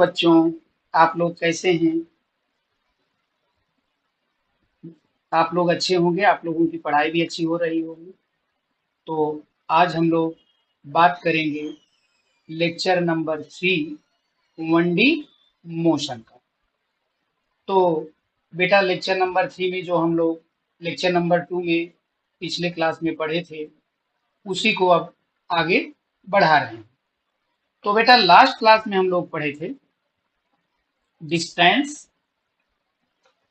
बच्चों, आप लोग कैसे हैं? आप लोग अच्छे होंगे, आप लोगों की पढ़ाई भी अच्छी हो रही होगी। तो आज हम लोग बात करेंगे लेक्चर नंबर 3 1D मोशन का। तो बेटा लेक्चर नंबर 3 में जो हम लोग लेक्चर नंबर 2 में पिछले क्लास में पढ़े थे, उसी को अब आगे बढ़ा रहे हैं। तो बेटा लास्ट क्लास में हम लोग पढ़े थे डिस्टेंस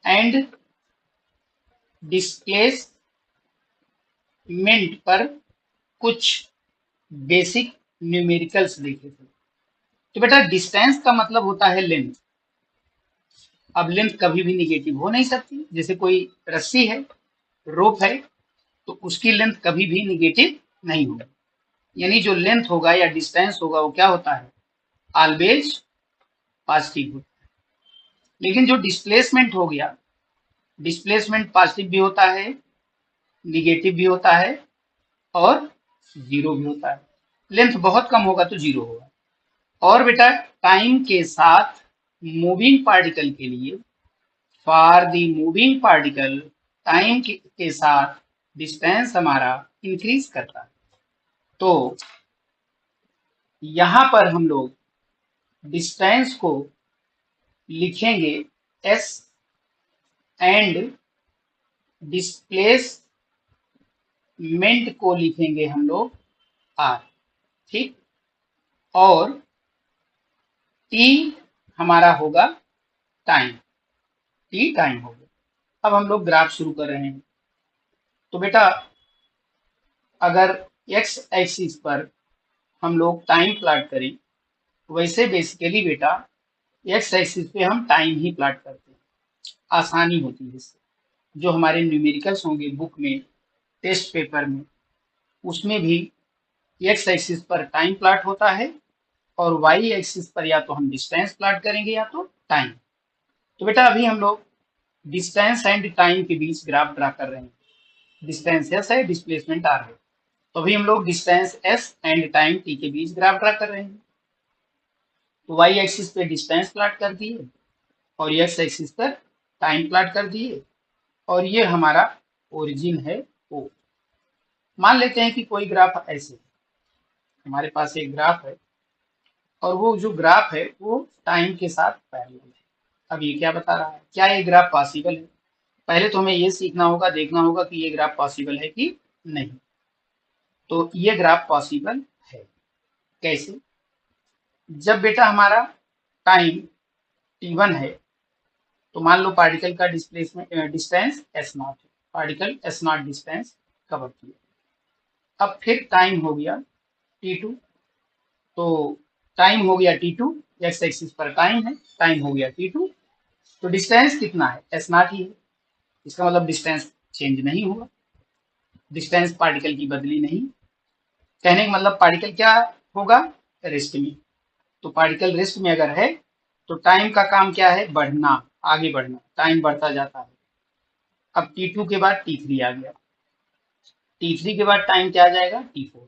एंड डिस्प्लेसमेंट पर कुछ बेसिक न्यूमेरिकल्स देखे थे। तो बेटा डिस्टेंस का मतलब होता है लेंथ। अब लेंथ कभी भी निगेटिव हो नहीं सकती। जैसे कोई रस्सी है, रोप है, तो उसकी लेंथ कभी भी निगेटिव नहीं होगी। यानी जो लेंथ होगा या डिस्टेंस होगा वो क्या होता है, ऑलवेज पॉजिटिव होता है। लेकिन जो डिस्प्लेसमेंट हो गया, डिस्प्लेसमेंट पॉजिटिव भी होता है, निगेटिव भी होता है और जीरो भी होता है। लेंथ बहुत कम होगा तो जीरो होगा। और बेटा टाइम के साथ मूविंग पार्टिकल के लिए, for the moving particle, time के साथ डिस्टेंस हमारा इंक्रीज करता है। तो यहां पर हम लोग डिस्टेंस को लिखेंगे s एंड डिस्प्लेसमेंट को लिखेंगे हम लोग r। ठीक। और t हमारा होगा टाइम, t टाइम हो गया। अब हम लोग ग्राफ शुरू कर रहे हैं। तो बेटा अगर x एक्सिस पर हम लोग टाइम प्लॉट करें, वैसे बेसिकली बेटा x एक्सिस पे हम टाइम ही प्लॉट करते हैं, आसानी होती है इससे। जो हमारे न्यूमेरिकल्स होंगे बुक में, टेस्ट पेपर में, उसमें भी x एक्सिस पर टाइम प्लॉट होता है और y एक्सिस पर या तो हम डिस्टेंस प्लॉट करेंगे या तो टाइम। तो बेटा अभी हम लोग डिस्टेंस एंड टाइम के बीच ग्राफ ड्रा कर रहे हैं। डिस्टेंस s है, डिस्प्लेसमेंट r है। तो अभी हम लोग distance s and time t के बीच ग्राफ ड्रा कर रहे हैं। तो y एक्सिस पे डिस्टेंस प्लॉट कर दिए और x एक्सिस पर टाइम प्लॉट कर दिए, और ये हमारा ओरिजिन है O। मान लेते हैं कि कोई ग्राफ ऐसे, हमारे पास एक ग्राफ है और वो जो ग्राफ है वो टाइम के साथ पैरेलल है। अब ये क्या बता रहा है, क्या ये ग्राफ पॉसिबल है? पहले तो हमें ये सीखना होगा, देखना होगा कि ये ग्राफ पॉसिबल है कि नहीं। तो ये ग्राफ पॉसिबल है। कैसे? जब बेटा हमारा टाइम t1 है, तो मान लो पार्टिकल का डिस्प्लेसमेंट डिस्टेंस s0 है, पार्टिकल s0 डिस्टेंस कवर किया। अब फिर टाइम हो गया t2, तो टाइम हो गया t2, x एक्सिस पर टाइम है, टाइम हो गया t2, तो डिस्टेंस कितना है, s0 ही है। इसका मतलब डिस्टेंस चेंज नहीं हुआ, डिस्टेंस पार्टिकल की बदली नहीं। कहने का मतलब पार्टिकल क्या होगा, रेस्ट में। तो पार्टिकल रेस्ट में अगर है तो टाइम का काम क्या है, बढ़ना, आगे बढ़ना, टाइम बढ़ता जाता है। अब t2 के बाद t3 आ गया, t3 के बाद टाइम क्या आ जाएगा, t4।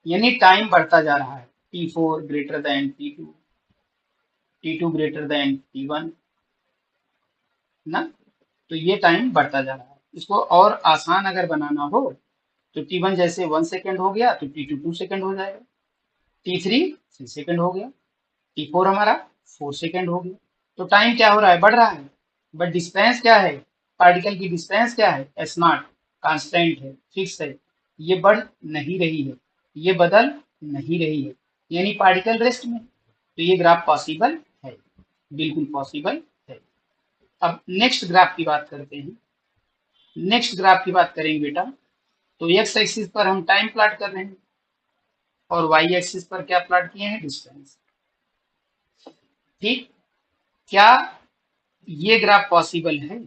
यानी टाइम बढ़ता जा रहा है, t4 greater than t2, t2 greater than t1 ना। तो ये टाइम बढ़ता जा रहा है। इसको और आसान अगर बनाना हो तो t1 जैसे 1 सेकेंड हो गया तो t2 2 सेकेंड हो जाएगा, t3 3 सेकेंड हो गया, t4 हमारा 4 सेकेंड हो गया। तो टाइम क्या हो रहा है, बढ़ रहा है। बट डिस्टेंस क्या है, पार्टिकल की डिस्टेंस क्या है, s0 कांस्टेंट है, फिक्स है। ये बढ़ नहीं रही है, ये बदल नहीं रही है, यानी पार्टिकल रेस्ट में। तो ये ग्राफ पॉसिबल है, बिल्कुल पॉसिबल है। अब नेक्स्ट ग्राफ की बात करते हैं। नेक्स्ट ग्राफ की बात करेंगे बेटा, तो x एक्सिस पर हम टाइम प्लॉट कर रहे हैं और y एक्सिस पर क्या प्लॉट किए हैं, डिस्टेंस। ठीक। क्या ये ग्राफ पॉसिबल है,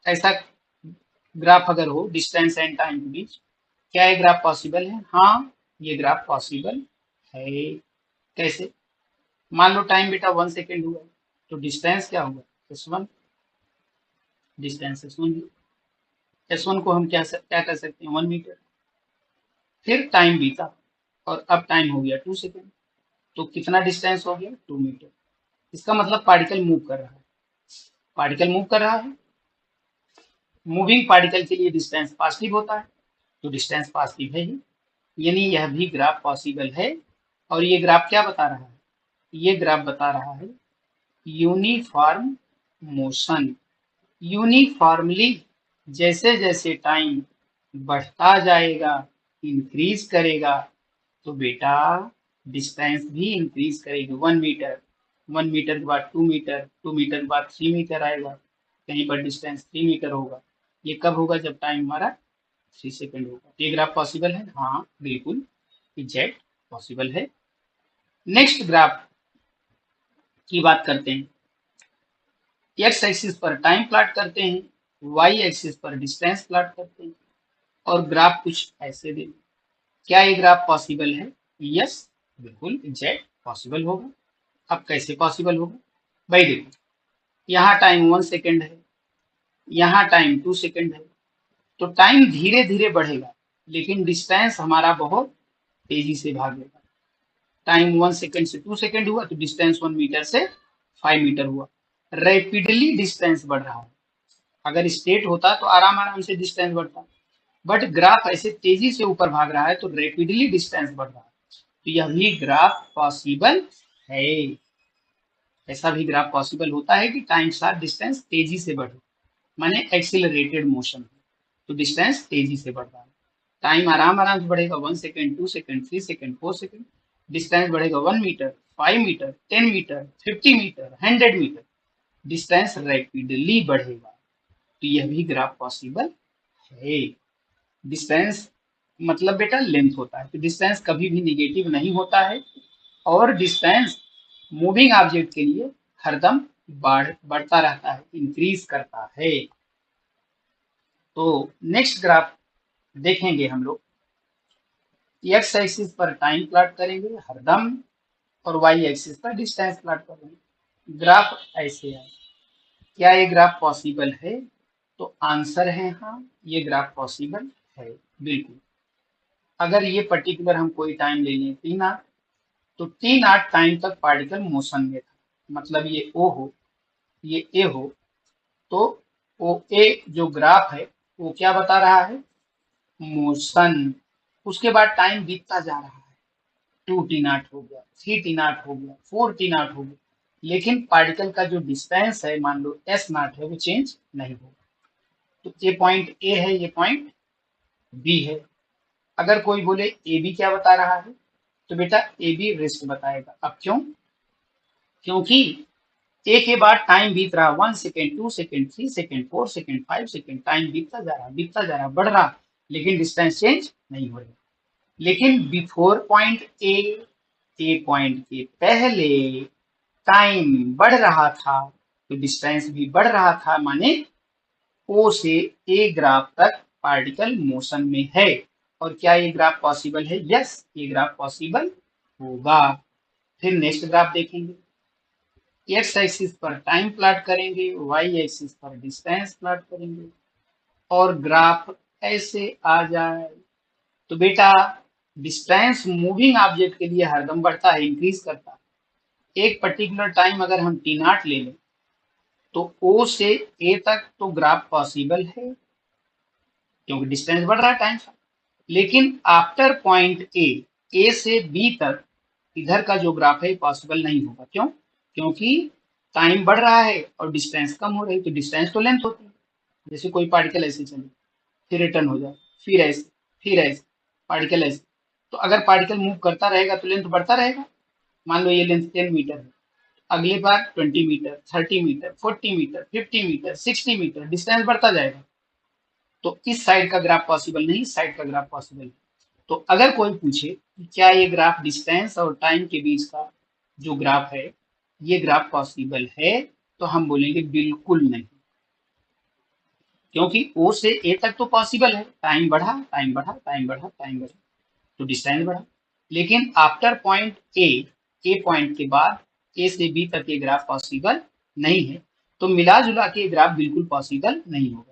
ऐसा ग्राफ अगर हो डिस्टेंस एंड टाइम के बीच, क्या ये ग्राफ पॉसिबल है? हाँ, ये ग्राफ पॉसिबल है। कैसे? मान लो टाइम बेटा 1 सेकेंड हुआ, तो डिस्टेंस क्या होगा, s1, डिस्टेंस s1, s1 को हम क्या कर सकते हैं, 1 मीटर। फिर टाइम बीता और अब टाइम हो गया 2 सेकेंड, तो कितना डिस्टेंस हो गया, 2 मीटर। इसका मतलब पार्टिकल मूव कर रहा है, पार्टिकल मूव कर रहा है। मूविंग पार्टिकल के लिए डिस्टेंस पॉजिटिव होता है, तो डिस्टेंस पॉजिटिव है ही, यानी यह भी ग्राफ पॉसिबल है। और ये ग्राफ क्या बता रहा है, ये ग्राफ बता रहा है यूनिफॉर्म मोशन। यूनिफॉर्मली जैसे जैसे टाइम बढ़ता जाएगा, इंक्रीज करेगा, तो बेटा डिस्टेंस भी इंक्रीज करेगी। 1 मीटर, 1 मीटर के बाद 2 मीटर, 2 मीटर के बाद 3 मीटर आएगा, कहीं पर डिस्टेंस 3 मीटर होगा। ये कब होगा, जब टाइम हमारा 3 सेकेंड होगा। तो ये ग्राफ पॉसिबल है, हाँ बिल्कुल एग्जैक्ट पॉसिबल है। नेक्स्ट ग्राफ की बात करते हैं। एक्स एक्सिस पर टाइम प्लॉट करते हैं, वाई एक्सिस पर डिस्टेंस प्लॉट करते हैं, और ग्राफ कुछ ऐसे दे। क्या ये ग्राफ पॉसिबल है? यस बिल्कुल एग्जैक्ट पॉसिबल होगा। अब कैसे पॉसिबल होगा भाई, देखो यहाँ टाइम 1 सेकेंड है, यहाँ टाइम 2 सेकेंड है, तो टाइम धीरे धीरे बढ़ेगा, लेकिन डिस्टेंस हमारा बहुत तेजी से भागेगा। टाइम 1 सेकेंड से 2 सेकेंड हुआ, तो डिस्टेंस 1 मीटर से 5 मीटर हुआ। रैपिडली डिस्टेंस बढ़ रहा है। अगर स्ट्रेट होता तो आराम आराम से डिस्टेंस बढ़ता, बट ग्राफ ऐसे तेजी से ऊपर भाग रहा है, तो रैपिडली डिस्टेंस बढ़ रहा है। तो यह भी ग्राफ पॉसिबल है। ऐसा भी ग्राफ पॉसिबल होता है कि टाइम साथ डिस्टेंस तेजी से बढ़े, माने एक्सिलरेटेड मोशन, तो डिस्टेंस तेजी से बढ़ रहा है। टाइम आराम आराम से बढ़ेगा, 1 second, 2 second, 3 second, 4 second, distance बढ़ेगा 1 metre, 5 metre, 10 metre, 50 metre, 100 metre, distance rapidly बढ़ेगा। तो यह भी ग्राफ पॉसिबल है। डिस्टेंस मतलब बेटा लेंथ होता है, तो डिस्टेंस कभी भी निगेटिव नहीं होता है, और डिस्टेंस मूविंग ऑब्जेक्ट के लिए हरदम बढ़ता रहता है, इंक्रीज करता है। तो नेक्स्ट ग्राफ देखेंगे हम लोग, एक्स एक्सिस पर टाइम प्लॉट करेंगे हरदम, और वाई एक्सिस पर डिस्टेंस प्लॉट करेंगे। ग्राफ ऐसे है। क्या ये ग्राफ पॉसिबल है? तो आंसर है हाँ, ये ग्राफ पॉसिबल है बिल्कुल। अगर ये पर्टिकुलर हम कोई टाइम ले लें T0, तो T0 टाइम तक पार्टिकल मोशन में था, मतलब ये O हो, ये A हो, तो ओ ए जो ग्राफ है वो क्या बता रहा है, मोशन। उसके बाद टाइम बीतता जा रहा है, 2T0 हो गया, 3T0 हो गया, 4T0 हो गया, लेकिन पार्टिकल का जो डिस्टेंस है मान लो S0 है, वो चेंज नहीं होगा। तो ये पॉइंट ए है, ये पॉइंट बी है। अगर कोई बोले ए बी क्या बता रहा है, तो बेटा ए बी रेस्ट बताएगा। अब क्यों? क्योंकि ए के बाद टाइम बीत रहा, 1 second, 2 second, 3 second, 4 second, 5 second, time बीतता जा रहा, बीतता जा रहा, बढ़ रहा, लेकिन डिस्टेंस चेंज नहीं हो रहा। लेकिन बिफोर पॉइंट ए पॉइंट के पहले टाइम बढ़ रहा था, तो डिस्टेंस भी बढ़ रहा था, माने ओ से ए ग्राफ तक पार्टिकल मोशन में है। और क्या ये ग्राफ पॉसिबल है? यस, ये ग्राफ पॉसिबल होगा। फिर नेक्स्ट ग्राफ देखेंगे, एक्स एक्सिस पर टाइम प्लॉट करेंगे, वाई एक्सिस पर डिस्टेंस प्लॉट करेंगे, और ग्राफ ऐसे आ जाए, तो बेटा डिस्टेंस मूविंग ऑब्जेक्ट के लिए हरदम बढ़ता है, इंक्रीज करता है। एक पर्टिकुलर टाइम अगर हम T0 ले लें, तो O से A तक तो ग्राफ पॉसिबल है, क्योंकि डिस्टेंस बढ़ रहा है टाइम से। लेकिन आफ्टर पॉइंट ए से बी तक इधर का जो ग्राफ है पॉसिबल नहीं होगा। क्यों? क्योंकि टाइम बढ़ रहा है और डिस्टेंस कम हो रही है, तो डिस्टेंस तो लेंथ होती है। जैसे कोई पार्टिकल ऐसे चले, फिर रिटर्न हो जाए, फिर ऐसे पार्टिकल ऐसे, तो अगर पार्टिकल मूव करता रहेगा तो लेंथ बढ़ता रहेगा। मान लो ये लेंथ 10 मीटर है, अगली बार 20 metre, 30 metre, 40 metre, 50 metre, 60 metre, distance बढ़ता जाएगा। तो इस साइड का ग्राफ पॉसिबल नहीं, इस साइड का ग्राफ पॉसिबल है। तो अगर कोई पूछे कि क्या ये ग्राफ डिस्टेंस और टाइम के बीच का जो ग्राफ है, ये ग्राफ पॉसिबल है, तो हम बोलेंगे बिल्कुल नहीं। क्योंकि ओ से ए तक तो पॉसिबल है, टाइम बढ़ा, टाइम बढ़ा, टाइम बढ़ा, टाइम बढ़ा, तो डिस्टेंस बढ़ा। लेकिन आफ्टर पॉइंट ए पॉइंट के बाद ए से बी तक ये ग्राफ पॉसिबल नहीं है। तो मिला जुला के ग्राफ बिल्कुल पॉसिबल नहीं होगा।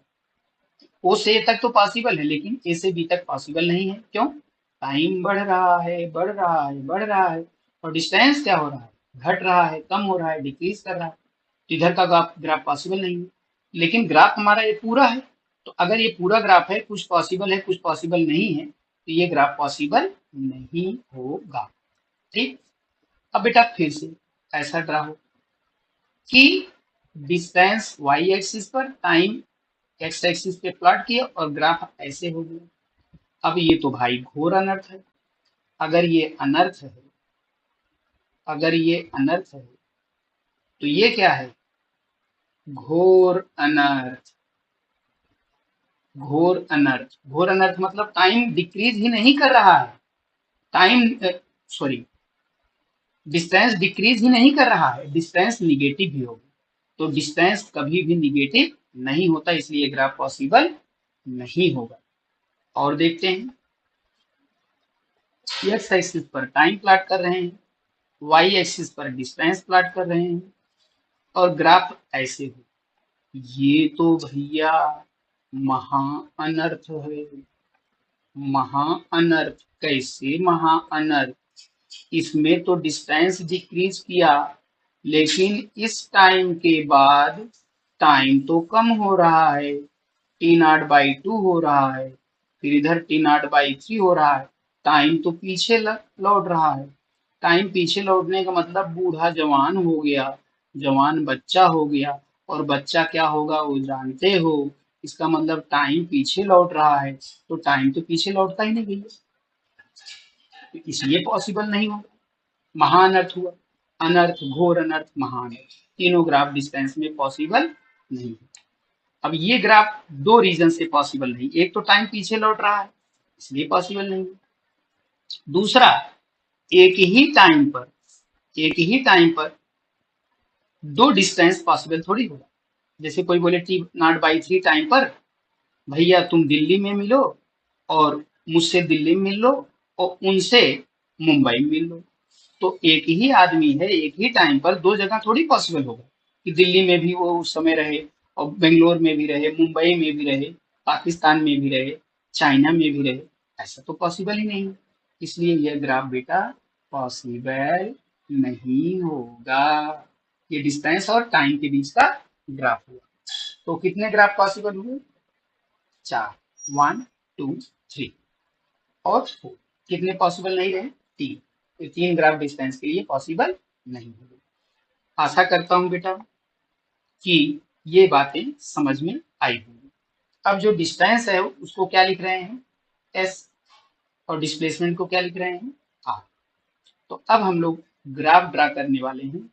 ओ से ए तक तो पॉसिबल है, लेकिन ए से बी तक पॉसिबल नहीं है। क्यों? टाइम बढ़ रहा है, बढ़ रहा है, बढ़ रहा है, और डिस्टेंस क्या हो रहा है, घट रहा है, कम हो रहा है, डिक्रीज कर रहा है, तो इधर का ग्राफ पॉसिबल नहीं है। लेकिन ग्राफ हमारा ये पूरा है, तो अगर ये पूरा ग्राफ है, कुछ पॉसिबल है कुछ पॉसिबल नहीं है, तो ये ग्राफ पॉसिबल नहीं होगा। ठीक। अब बेटा फिर से ऐसा ड्रा हो कि डिस्टेंस वाई एक्सिस पर, टाइम एक्स एक्सिस पे प्लॉट किया और ग्राफ ऐसे हो गया। अब ये तो भाई घोर अनर्थ है। अगर ये अनर्थ है, अगर ये अनर्थ है, तो ये क्या है? घोर अनर्थ। घोर अनर्थ, घोर अनर्थ मतलब टाइम डिक्रीज ही नहीं कर रहा है, टाइम सॉरी डिस्टेंस डिक्रीज ही नहीं कर रहा है, डिस्टेंस निगेटिव ही होगा। तो डिस्टेंस कभी भी निगेटिव नहीं होता, इसलिए ग्राफ पॉसिबल नहीं होगा। और देखते हैं, एक्स एक्सिस पर टाइम प्लॉट कर रहे हैं, वाई एक्सिस पर डिस्टेंस प्लॉट कर रहे हैं और ग्राफ ऐसे हो। ये तो भैया महा अनर्थ है। महा अनर्थ कैसे? महा अनर्थ, इसमें तो डिस्टेंस डिक्रीज किया, लेकिन इस टाइम के बाद टाइम तो कम हो रहा है, टी नॉट बाई 2 हो रहा है, फिर इधर टी नॉट बाई 3 हो रहा है, टाइम तो पीछे लौट रहा है। टाइम पीछे लौटने का मतलब बूढ़ा जवान हो गया, जवान बच्चा हो गया, और बच्चा क्या होगा वो जानते हो। इसका मतलब टाइम पीछे लौट रहा है, तो टाइम तो पीछे लौटता ही नहीं भैया, तो इसलिए पॉसिबल नहीं होगा। महाअनर्थ हुआ, अनर्थ, घोर अनर्थ, महाअनर्थ, तीनों ग्राफ डिस्टेंस में पॉसिबल नहीं है। अब ये ग्राफ दो रीजन से पॉसिबल नहीं, एक तो टाइम पीछे लौट रहा है इसलिए पॉसिबल नहीं है, दूसरा एक ही टाइम पर, एक ही टाइम पर दो डिस्टेंस पॉसिबल थोड़ी होगा। जैसे कोई बोले टी नॉट बाई 3 टाइम पर भैया तुम दिल्ली में मिलो और मुझसे दिल्ली में मिल लो और उनसे मुंबई में मिल लो, तो एक ही आदमी है, एक ही टाइम पर दो जगह थोड़ी पॉसिबल होगा कि दिल्ली में भी वो उस समय रहे और बेंगलोर में भी रहे, मुंबई में भी रहे, पाकिस्तान में भी रहे, चाइना में भी रहे, ऐसा तो पॉसिबल ही नहीं। इसलिए यह ग्राफ बेटा पॉसिबल नहीं होगा। ये डिस्टेंस और टाइम के बीच का ग्राफ हुआ। तो कितने ग्राफ पॉसिबल हुए? चार, 1 2 3 और 4। कितने पॉसिबल नहीं रहे? 3। तो 3 ग्राफ डिस्टेंस के लिए पॉसिबल नहीं हुए। आशा करता हूं बेटा कि ये बातें समझ में आई होंगी। अब जो डिस्टेंस है उसको क्या लिख रहे हैं? एस। और डिस्प्लेसमेंट को क्या लिख रहे हैं? आर। तो अब हम लोग ग्राफ ड्रा करने वाले हैं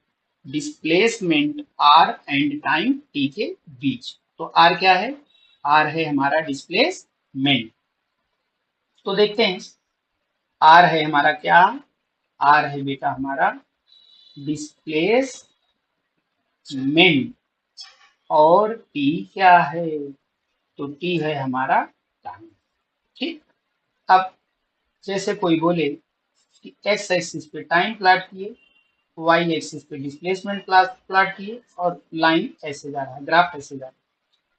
displacement R and time T के बीच। तो आर क्या है? आर है हमारा डिस्प्लेसमेंट। तो देखते हैं, आर है हमारा क्या? आर है बेटा हमारा डिस्प्लेसमेंट और टी क्या है? तो टी है हमारा टाइम। ठीक। अब जैसे कोई बोले कि एक्स एक्सिस पे टाइम प्लॉट किए, वाई एक्सिस पे डिस्प्लेसमेंट प्लॉट किए और लाइन ऐसे जा रहा है, ग्राफ ऐसे जा रहा है,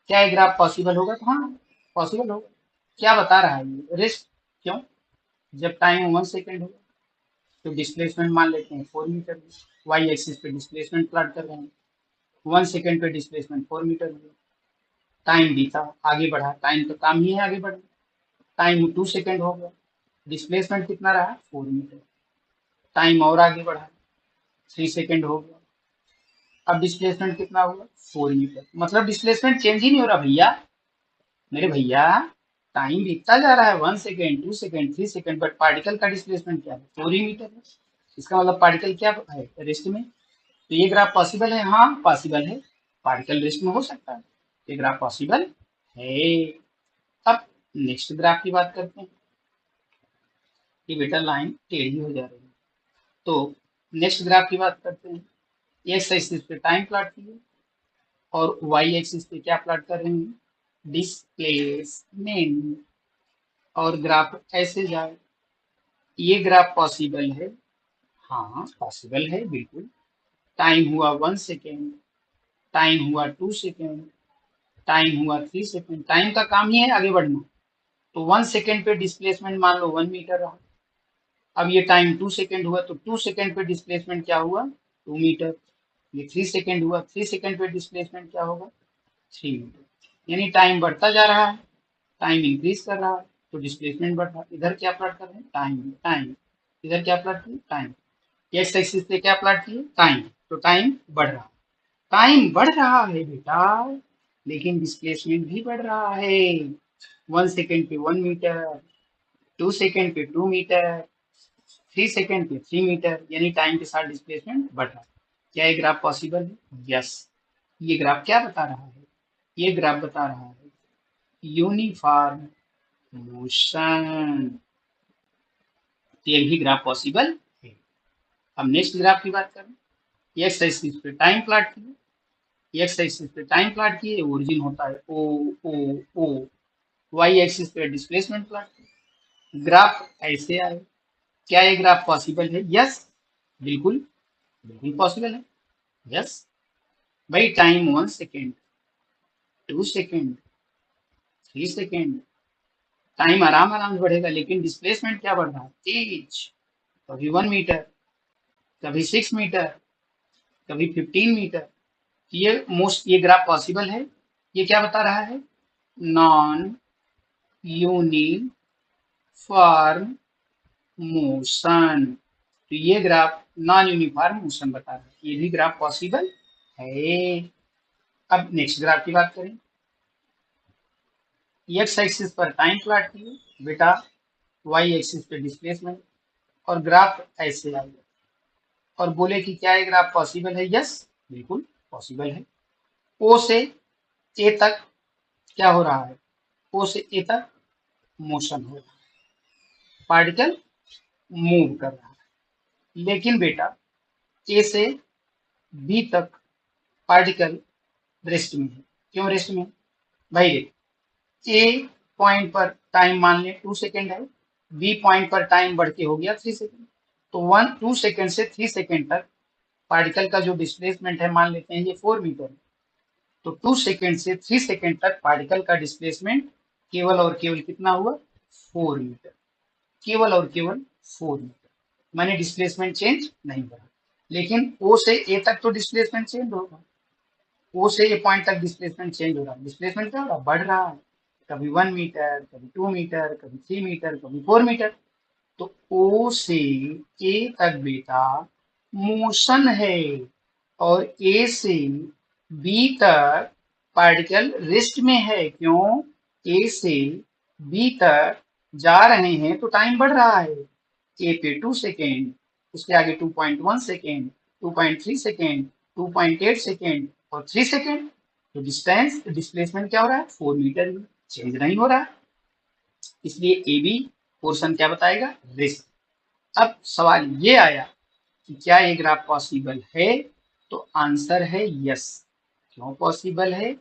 क्या ये ग्राफ पॉसिबल होगा? तो हाँ पॉसिबल होगा। क्या बता रहा है ये? रेस्ट। क्यों? जब टाइम 1 सेकेंड होगा तो डिस्प्लेसमेंट मान लेते हैं 4 मीटर, वाई एक्सिस पे डिस्प्लेसमेंट प्लॉट कर रहे हैं, 1 सेकेंड पे डिस्प्लेसमेंट 4 मीटर हुआ, टाइम बीता आगे बढ़ा, टाइम तो काम ही है आगे बढ़ना, टाइम 2 सेकेंड हो गया, डिस्प्लेसमेंट कितना रहा? 4 मीटर, टाइम और आगे बढ़ा, 3 सेकेंड हो गया, अब डिस्प्लेसमेंट कितना हुआ? 4 मीटर। मतलब डिस्प्लेसमेंट चेंज ही नहीं हो रहा भैया, मेरे भैया टाइम बीतता जा रहा है, 1 second, 2 second, 3 second, but particle का डिस्प्लेसमेंट क्या है? 4 ही मीटर है। इसका मतलब पार्टिकल क्या है? रेस्ट में। तो ये ग्राफ पॉसिबल है? हाँ पॉसिबल है, पार्टिकल रेस्ट में हो सकता है, ये ग्राफ पॉसिबल है। अब नेक्स्ट ग्राफ की बात करते हैं। ये बेटा लाइन टेढ़ी हो जा रही है, तो नेक्स्ट ग्राफ की बात करते हैं। एक्स एक्सिस पे टाइम प्लॉट किए और वाई एक्सिस पे क्या प्लॉट कर रहे हैं? डिस्प्लेसमेंट। और ग्राफ ऐसे जाए, ये ग्राफ पॉसिबल है? हाँ पॉसिबल है बिल्कुल। टाइम हुआ 1 सेकेंड, टाइम हुआ 2 सेकेंड, टाइम हुआ 3 सेकेंड, टाइम का काम ही है आगे बढ़ना, तो 1 सेकेंड पे डिस्प्लेसमेंट मान लो 1 मीटर रहा। अब ये टाइम 2 सेकेंड हुआ तो 2 सेकेंड पे डिस्प्लेसमेंट क्या हुआ? 2 मीटर, ये 3 सेकेंड हुआ, 3 सेकेंड पे डिस्प्लेसमेंट क्या होगा 3 मीटर। यानी टाइम बढ़ता जा रहा है, टाइम इंक्रीज कर रहा है, तो डिस्प्लेसमेंट बढ़ रहा है। इधर क्या प्लॉट कर रहे हैं टाइम, टाइम, इधर क्या प्लॉट किए टाइम, एक्स एक्सिस पे क्या प्लॉट किए टाइम, तो टाइम बढ़ रहा है, टाइम बढ़ रहा है बेटा, लेकिन डिस्प्लेसमेंट भी बढ़ रहा है। 1 सेकेंड पे 1 मीटर, 2 सेकेंड पे 2 मीटर, 3 सेकेंड पे 3 मीटर, यानी टाइम के साथ डिस्प्लेसमेंट बढ़ रहा है। क्या ये ग्राफ पॉसिबल है? यस। ये ग्राफ क्या बता रहा है? ये ग्राफ बता रहा है यूनिफॉर्म मोशन। तो ये भी ग्राफ पॉसिबल है। अब नेक्स्ट ग्राफ की बात करें, एक्स एक्सिस पे टाइम प्लॉट किए, एक्स एक्सिस पे टाइम प्लॉट किए, ओरिजिन होता है ओ ओ ओ, वाई एक्सिस पे डिस्प्लेसमेंट प्लॉट किए, ग्राफ ऐसे आए। क्या ये ग्राफ पॉसिबल है? यस, बिल्कुल, बिल्कुल पॉसिबल है। यस भाई, time 1 second, 2 second, 3 second, time आराम आराम से बढ़ेगा, लेकिन डिस्प्लेसमेंट क्या बढ़ रहा है तेज। कभी 1 मीटर, कभी 6 मीटर, कभी 15 मीटर। ये ग्राफ पॉसिबल है। ये क्या बता रहा है? Non uniform motion. तो ये ग्राफ नॉन यूनिफॉर्म मोशन बता रहा है, ये भी ग्राफ पॉसिबल है। अब नेक्स्ट ग्राफ की बात करें, एक्स एक्सिस पर टाइम प्लॉट किए बेटा, वाई एक्सिस पे डिस्प्लेसमेंट, और ग्राफ ऐसे आएगा, और बोले कि क्या ये ग्राफ पॉसिबल है? यस, बिल्कुल पॉसिबल है। ओ से ए तक क्या हो रहा है? ओ से ए तक मोशन हो रहा है, पार्टिकल मूव कर रहा है। लेकिन बेटा ए से बी तक पार्टिकल रेस्ट में है। क्यों रेस्ट में? भाई देख, ए पॉइंट पर टाइम मान लें 2 सेकेंड है, बी पॉइंट पर टाइम बढ़ के हो गया 3 सेकेंड, तो 2 सेकेंड से 3 सेकेंड तक पार्टिकल का जो डिस्प्लेसमेंट है मान लेते हैं ये 4 मीटर है। तो 2 सेकेंड से 3 सेकेंड तक पार्टिकल का डिस्प्लेसमेंट केवल और केवल कितना हुआ 4 मीटर, केवल और केवल 4 मीटर। मैंने डिस्प्लेसमेंट चेंज नहीं करा, लेकिन ओ से ए तक तो डिस्प्लेसमेंट चेंज होगा, ओ से ए पॉइंट तक डिस्प्लेसमेंट चेंज हो रहा है। डिस्प्लेसमेंट क्या हो रहा है? बढ़ रहा है, कभी 1 मीटर, कभी 2 मीटर, कभी 3 मीटर, कभी 4 मीटर। तो ओ से ए तक बेटा मोशन है, और ए से बी तक पार्टिकल रेस्ट में है। क्यों? ए से बी तक जा रहे हैं तो टाइम बढ़ रहा है, ए पे 2 सेकेंड, उसके आगे 2.1 सेकेंड, 2.3 सेकेंड, 2.8 सेकेंड और 3 सेकेंड। तो डिस्टेंस डिस्प्लेसमेंट क्या हो रहा है 4 मीटर ही, चेंज नहीं हो रहा है। इसलिए ए बी पोर्शन क्या बताएगा रेस्ट। अब सवाल ये आया कि क्या ये ग्राफ पॉसिबल है? तो आंसर है यस। क्यों पॉसिबल है?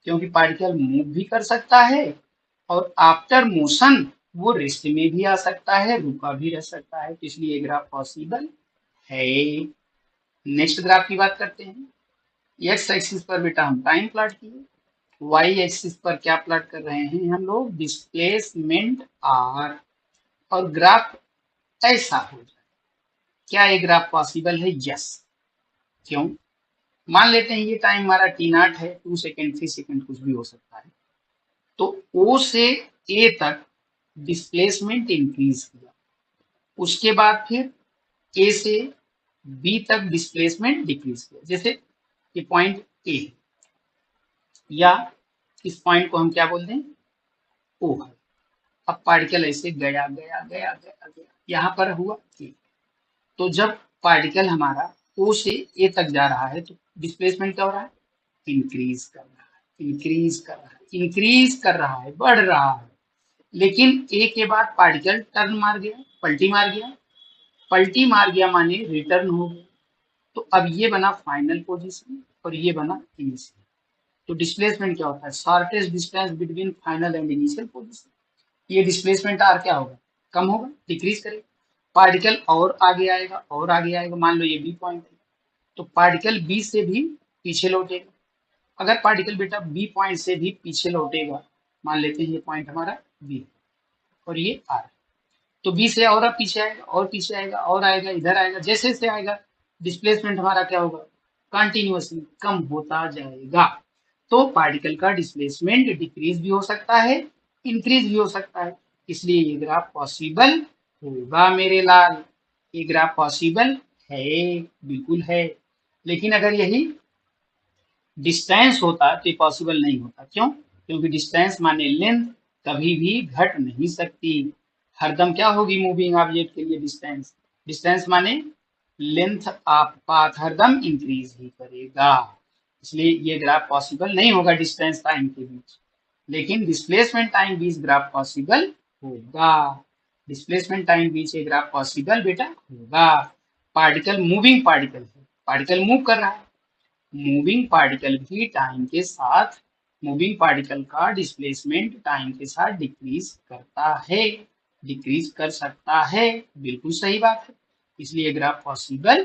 क्योंकि पार्टिकल मूव भी कर सकता है, और आफ्टर मोशन वो रेस्ट में भी आ सकता है, रुका भी रह सकता है, तो इसलिए ये ग्राफ पॉसिबल है। नेक्स्ट ग्राफ की बात करते हैं। एक्स एक्सिस पर बेटा हम टाइम प्लॉट किए, वाई एक्सिस पर क्या प्लॉट कर रहे हैं हम लोग? डिस्प्लेसमेंट आर, और ग्राफ ऐसा हो जाए। क्या ये ग्राफ पॉसिबल है? यस। क्यों? मान लेते हैं ये टाइम हमारा टी नॉट है, 2 सेकेंड 3 सेकेंड कुछ भी हो सकता है। तो ओ से ए तक डिस्प्लेसमेंट इंक्रीज किया, उसके बाद फिर ए से बी तक डिस्प्लेसमेंट डिक्रीज किया। जैसे ये पॉइंट ए, या इस पॉइंट को हम क्या बोलते हैं ओ है। अब पार्टिकल ऐसे गया गया गया गया गया, यहाँ पर हुआ ए। तो जब पार्टिकल हमारा ओ से ए तक जा रहा है तो डिस्प्लेसमेंट क्या हो रहा है? इंक्रीज कर रहा है, इंक्रीज कर रहा है, इंक्रीज कर रहा है, बढ़ रहा है। लेकिन ए के बाद पार्टिकल टर्न मार गया, पलटी मार गया, पलटी मार गया माने रिटर्न हो गया। तो अब ये बना फाइनल पोजीशन और ये बना इनिशियल। तो डिस्प्लेसमेंट क्या होता है? Shortest distance between final and initial position. ये डिस्प्लेसमेंट आर क्या होगा? कम होगा, डिक्रीज करेगा। पार्टिकल और आगे आएगा और आगे आएगा, मान लो ये बी पॉइंट है, तो पार्टिकल बी से भी पीछे लौटेगा। अगर पार्टिकल बेटा बी पॉइंट से भी पीछे लौटेगा, मान लेते हैं ये पॉइंट हमारा बी और ये आर, तो बी से और अब पीछे आएगा और पीछे आएगा और आएगा, इधर आएगा, जैसे जैसे आएगा डिस्प्लेसमेंट हमारा क्या होगा, कंटिन्यूअसली कम होता जाएगा। तो पार्टिकल का डिस्प्लेसमेंट डिक्रीज भी हो सकता है, इंक्रीज भी हो सकता है, इसलिए ये ग्राफ पॉसिबल होगा मेरे लाल। ये ग्राफ पॉसिबल है, बिल्कुल है। लेकिन अगर यही डिस्टेंस होता तो ये पॉसिबल नहीं होता। क्यों? क्योंकि डिस्टेंस माने लेंथ कभी भी घट नहीं सकती, हरदम क्या होगी मूविंग ऑब्जेक्ट के लिए डिस्टेंस, डिस्टेंस माने लेंथ ऑफ पाथ हरदम इंक्रीज ही करेगा। इसलिए ये ग्राफ पॉसिबल नहीं होगा डिस्टेंस टाइम के बीच, लेकिन डिस्प्लेसमेंट टाइम बीच ग्राफ पॉसिबल होगा। डिस्प्लेसमेंट टाइम बीच ये ग्राफ पॉसिबल बेटा होगा। पार्टिकल मूविंग पार्टिकल है, पार्टिकल मूव कर रहा है, मूविंग पार्टिकल भी टाइम के साथ, मूविंग पार्टिकल का डिस्प्लेसमेंट टाइम के साथ डिक्रीज करता है, डिक्रीज कर सकता है, बिल्कुल सही बात है। इसलिए ग्राफ पॉसिबल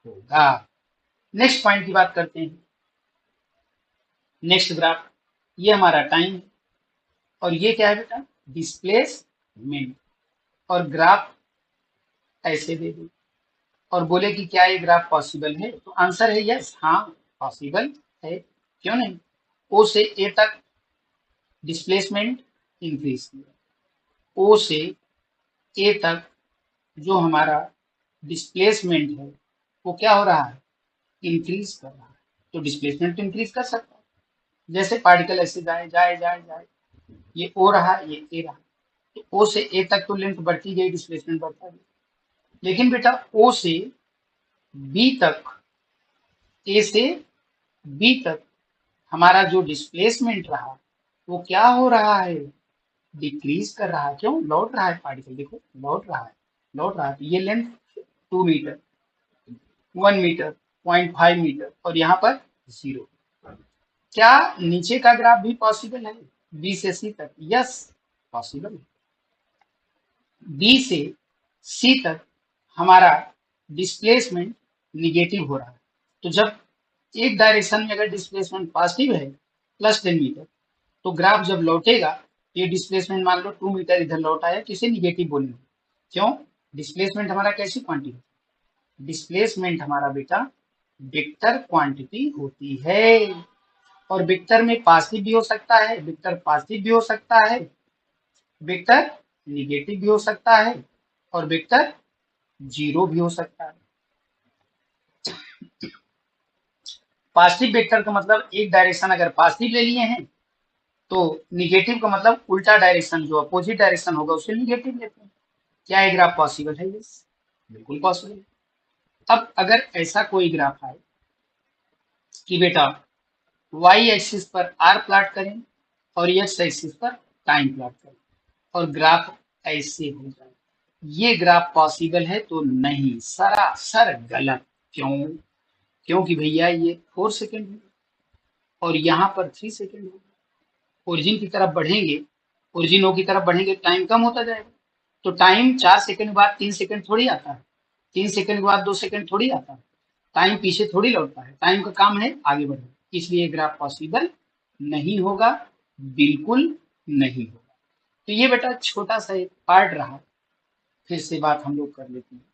होगा। नेक्स्ट पॉइंट की बात करते हैं। नेक्स्ट ग्राफ, ये हमारा टाइम है और ये क्या है बेटा, डिस्प्लेसमेंट। और ग्राफ ऐसे दे दो और बोले कि क्या ये ग्राफ पॉसिबल है, तो आंसर है यस, हाँ पॉसिबल है, क्यों नहीं। ओ से ए तक डिस्प्लेसमेंट इंक्रीज किया, ओ से ए तक जो हमारा डिस्प्लेसमेंट है वो क्या हो रहा है, इंक्रीज कर रहा है। तो डिस्प्लेसमेंट तो इंक्रीज कर सकता है, जैसे पार्टिकल ऐसे जाए जाए जाए जाए, ये ओ रहा, ये ए रहा, तो ओ से ए तक तो लेंथ बढ़ती गई, डिस्प्लेसमेंट बढ़ता गया। लेकिन बेटा ओ से बी तक, ए से बी तक हमारा जो डिस्प्लेसमेंट रहा वो क्या हो रहा है, डिक्रीज कर रहा है। क्यों? लौट रहा है पार्टिकल, देखो लौट रहा है, लौट रहा है। तो ये लेंथ 2 मीटर, 1 मीटर, 0.5 मीटर और यहाँ पर 0। क्या नीचे का ग्राफ भी पॉसिबल है, बी से सी तक? यस पॉसिबल है। बी से सी तक हमारा डिस्प्लेसमेंट निगेटिव हो रहा है। तो जब एक डायरेक्शन में अगर डिस्प्लेसमेंट पॉजिटिव है +10 मीटर, तो ग्राफ जब लौटेगा, ये डिस्प्लेसमेंट मान लो 2 मीटर इधर लौटा है, तो इसे निगेटिव बोलेंगे। क्यों? डिस्प्लेसमेंट हमारा कैसी क्वांटिटी, डिस्प्लेसमेंट हमारा बेटा वेक्टर क्वांटिटी होती है। और वेक्टर में पॉजिटिव भी हो सकता है, वेक्टर पॉजिटिव भी हो सकता है, वेक्टर निगेटिव भी हो सकता है और वेक्टर 0 भी हो सकता है। पॉजिटिव वेक्टर का मतलब एक डायरेक्शन अगर पॉजिटिव ले लिए हैं, तो निगेटिव का मतलब उल्टा डायरेक्शन जो अपोजिट डायरेक्शन होगा उसे निगेटिव लेते हैं। क्या ये ग्राफ पॉसिबल है? यस बिल्कुल पॉसिबल है। अब अगर ऐसा कोई ग्राफ आए कि बेटा y एक्सिस पर r प्लॉट करें और x एक्सिस पर टाइम प्लॉट करें और ग्राफ ऐसे हो जाए, ये ग्राफ पॉसिबल है? तो नहीं, सरासर गलत। क्यों? क्योंकि भैया ये 4 सेकेंड है और यहाँ पर 3 सेकेंड है। ओरिजिन की तरफ बढ़ेंगे, ओरिजिन ओ की तरफ बढ़ेंगे, टाइम कम होता जाएगा। तो टाइम 4 सेकेंड के बाद 3 सेकेंड थोड़ी आता है, 3 सेकेंड के बाद 2 सेकेंड थोड़ी आता है, टाइम पीछे थोड़ी लौटता है, टाइम का काम है आगे बढ़ना। इसलिए ग्राफ पॉसिबल नहीं होगा, बिल्कुल नहीं होगा। तो ये बेटा छोटा सा एक पार्ट रहा, फिर से बात हम लोग कर लेते हैं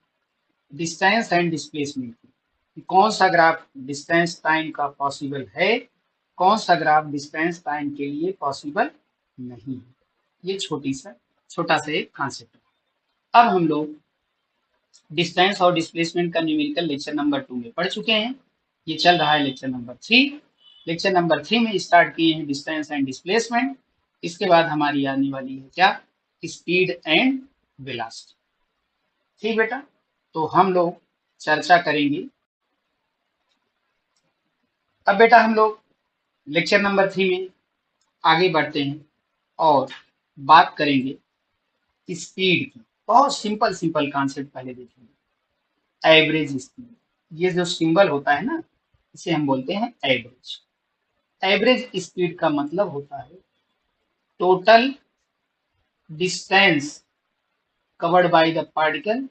डिस्टेंस एंड डिस्प्लेसमेंट की। कौन सा ग्राफ डिस्टेंस टाइम का पॉसिबल है, कौन सा ग्राफ डिस्टेंस टाइम के लिए पॉसिबल नहीं है। ये छोटा सा एक कॉन्सेप्ट है। अब हम लोग डिस्टेंस और डिस्प्लेसमेंट का न्यूमेरिकल लेक्चर नंबर 2 में पढ़ चुके हैं। ये चल रहा है लेक्चर नंबर 3। लेक्चर नंबर 3 में स्टार्ट किए हैं डिस्टेंस एंड डिस्प्लेसमेंट। इसके बाद हमारी आने वाली है क्या, स्पीड एंड वेलोसिटी। ठीक बेटा, तो हम लोग चर्चा करेंगे। अब बेटा हम लोग लेक्चर नंबर 3 में आगे बढ़ते हैं और बात करेंगे स्पीड की। बहुत सिंपल सिंपल कॉन्सेप्ट पहले देखेंगे। एवरेज स्पीड, ये जो सिंबल होता है ना, इसे हम बोलते हैं एवरेज। एवरेज स्पीड का मतलब होता है total distance covered by the particle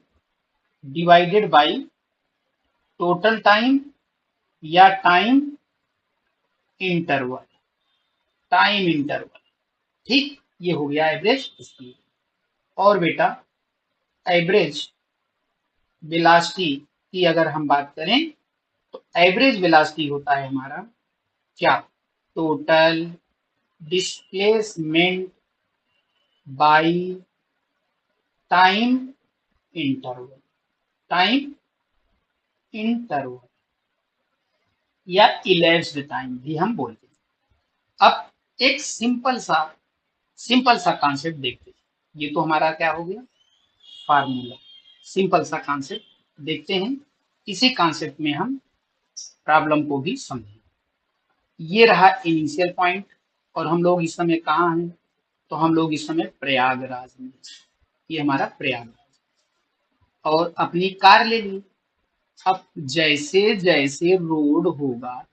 divided by total time या टाइम इंटरवल, टाइम इंटरवल। ठीक, ये हो गया एवरेज स्पीड। और बेटा एवरेज वेलोसिटी की अगर हम बात करें तो एवरेज वेलोसिटी होता है हमारा क्या, total displacement by time interval, time interval या इलेप्स्ड टाइम भी हम बोलते हैं। अब एक सिंपल सा कॉन्सेप्ट देखते हैं। ये तो हमारा क्या हो गया, फार्मूला, सिंपल सा कॉन्सेप्ट देखते हैं। इसी कॉन्सेप्ट में हम प्रॉब्लम को भी समझें। ये रहा इनिशियल पॉइंट और हम लोग इस समय कहाँ हैं, तो हम लोग इस समय प्रयागराज में। ये हमारा प्रयागराज और अपनी कार ले ली। अब जैसे जैसे रोड होगा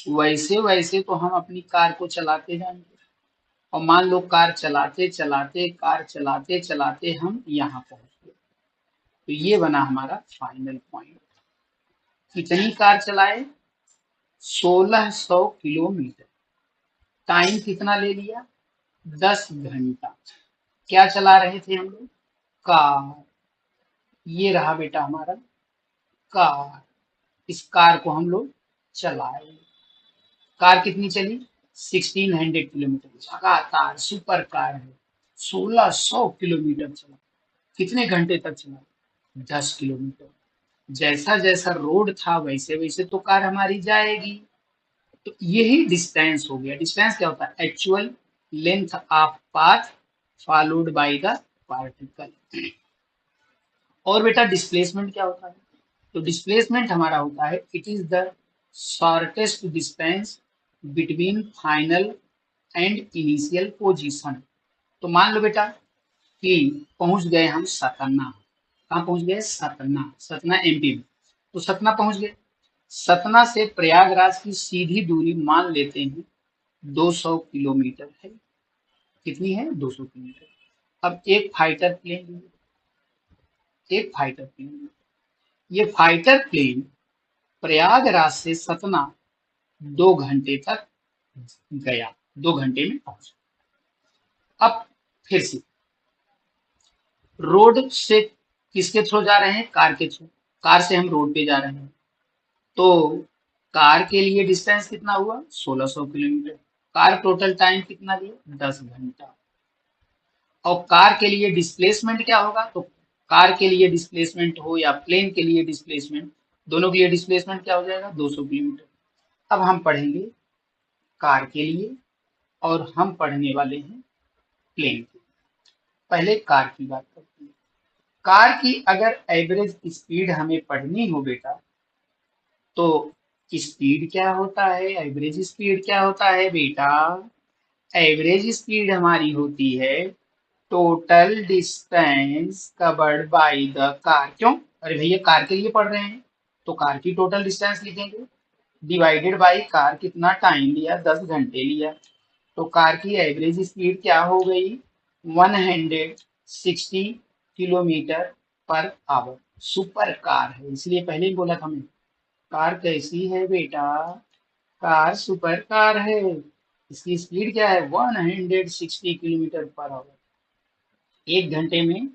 वैसे वैसे तो हम अपनी कार को चलाते जाएंगे और मान लो कार चलाते चलाते हम यहाँ पहुंच गए। तो ये बना हमारा फाइनल पॉइंट। कितनी कार चलाए, 1600 किलोमीटर। टाइम कितना ले लिया, 10 घंटा। क्या चला रहे थे हम लोग, कार। ये रहा बेटा हमारा कार। इस कार को हम लोग चलाए। कार कितनी चली, 1600 किलोमीटर लगातार, सुपर कार है। 1600 किलोमीटर चला। कितने घंटे तक चला, 10 किलोमीटर। जैसा जैसा रोड था वैसे वैसे तो कार हमारी जाएगी। तो यही डिस्टेंस हो गया। डिस्टेंस क्या होता है, actual length of path followed by the particle. और बेटा डिस्प्लेसमेंट क्या होता है, तो डिस्प्लेसमेंट हमारा होता है it is the shortest distance between final and initial position. तो मान लो बेटा कि पहुंच गए हम सतना। कहाँ पहुंच गए, सतना, सतना एमपी में। तो सतना पहुंच गए। सतना से प्रयागराज की सीधी दूरी मान लेते हैं 200 किलोमीटर है। कितनी है, 200 किलोमीटर। अब एक फाइटर प्लेन लिए, एक फाइटर प्लेन। ये फाइटर प्लेन प्रयागराज से सतना 2 घंटे तक गया, 2 घंटे में पहुंचा। अब फिर से रोड से किसके थ्रू जा रहे हैं, कार के थ्रू। कार से हम रोड पे जा रहे हैं। तो कार के लिए डिस्टेंस कितना हुआ, 1600 किलोमीटर। कार टोटल टाइम कितना लिया, 10 घंटा। और कार के लिए डिस्प्लेसमेंट क्या होगा, तो कार के लिए डिस्प्लेसमेंट हो या प्लेन के लिए डिस्प्लेसमेंट, दोनों के लिए डिस्प्लेसमेंट क्या हो जाएगा, 200 किलोमीटर। अब हम पढ़ेंगे कार के लिए और हम पढ़ने वाले हैं प्लेन के। पहले कार की बात करते हैं। कार की अगर एवरेज स्पीड हमें पढ़नी हो बेटा, तो स्पीड क्या होता है, एवरेज स्पीड क्या होता है बेटा, एवरेज स्पीड हमारी होती है total distance covered by the car. क्यों, अरे भैया कार के लिए पढ़ रहे हैं तो कार की टोटल डिस्टेंस लिखेंगे, डिवाइडेड बाय कार कितना टाइम लिया, 10 घंटे लिया। तो कार की एवरेज स्पीड क्या हो गई, 160 kilometre per hour. Super car है, इसलिए पहले ही बोला था मैं, कार कैसी है बेटा, कार सुपर कार है। इसकी स्पीड क्या है, 160 किलोमीटर पर आवर। 1 घंटे में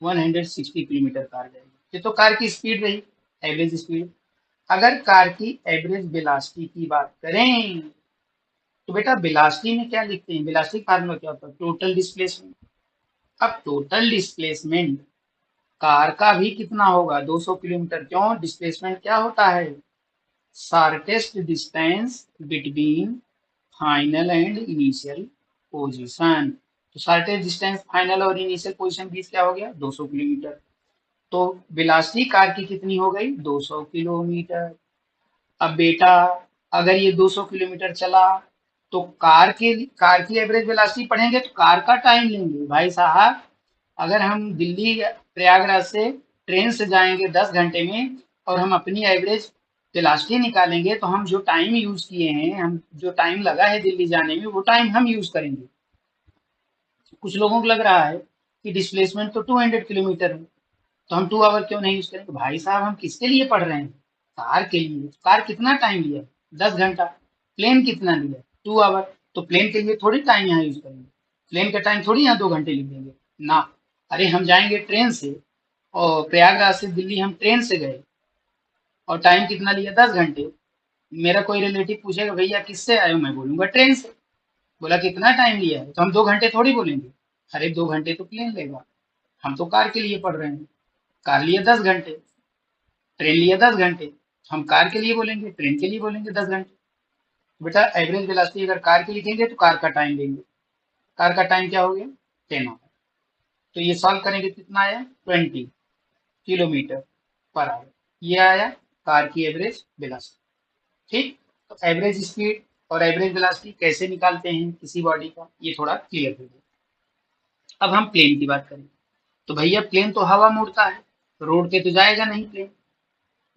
160 किलोमीटर कार जाएगी। ये तो कार की स्पीड रही, एवरेज स्पीड। अगर कार की एवरेज वेलोसिटी की बात करें तो बेटा वेलोसिटी में क्या लिखते हैं, वेलोसिटी फार्मूला क्या होता है, टोटल डिस्प्लेसमेंट। अब टोटल डिस्प्लेसमेंट कार का भी कितना होगा, 200 किलोमीटर। क्यों, डिस्प्लेसमेंट क्या होता है, shortest distance between final and initial position. तो शॉर्टेस्ट डिस्टेंस फाइनल और इनिशियल पोजीशन बीच क्या हो गया, 200 किलोमीटर। तो वेलोसिटी कार की कितनी हो गई, 200 किलोमीटर। अब बेटा अगर ये 200 किलोमीटर चला तो कार की एवरेज वेलोसिटी पढ़ेंगे तो कार का टाइम लेंगे भाई साहब। अगर हम दिल्ली प्रयागराज से ट्रेन से जाएंगे 10 घंटे में और हम अपनी एवरेज वेलोसिटी निकालेंगे तो हम जो टाइम यूज किए हैं, हम जो टाइम लगा है दिल्ली जाने में वो टाइम हम यूज करेंगे। कुछ लोगों को लग रहा है कि डिस्प्लेसमेंट तो 200 किलोमीटर है तो हम 2 आवर क्यों नहीं यूज करेंगे। भाई साहब हम किसके लिए पढ़ रहे हैं, कार के लिए। कार कितना टाइम लिया, 10 घंटा। प्लेन कितना लिया, 2 आवर। तो प्लेन के लिए थोड़ी टाइम यहाँ यूज करेंगे, प्लेन का टाइम थोड़ी यहाँ 2 घंटे लिख देंगे ना। अरे हम जाएंगे ट्रेन से और प्रयागराज से दिल्ली हम ट्रेन से गए और टाइम कितना लिया 10 घंटे। मेरा कोई रिलेटिव पूछेगा भैया किससे आए हो, मैं बोलूंगा ट्रेन से। बोला कितना टाइम लिया है, तो हम 2 घंटे थोड़ी बोलेंगे। अरे 2 घंटे तो प्लेन लेगा, हम तो कार के लिए पढ़ रहे हैं। कार लिया 10 घंटे, ट्रेन लिया 10 घंटे, हम कार के लिए बोलेंगे, ट्रेन के लिए बोलेंगे 10 घंटे। बेटा एवरेज वेलोसिटी अगर कार की लिखेंगे तो कार का टाइम लेंगे। कार का टाइम क्या हो गया 10 आवर। तो ये सॉल्व करेंगे कितना आया 20 किलोमीटर पर आवर। ये आया कार की एवरेज वेलोसिटी। ठीक। तो एवरेज स्पीड और एवरेज वेलोसिटी कैसे निकालते हैं किसी बॉडी का, ये थोड़ा क्लियर हो गया। अब हम प्लेन की बात करें। तो भैया प्लेन तो हवा में उड़ता है, रोड पे तो जाएगा नहीं प्लेन।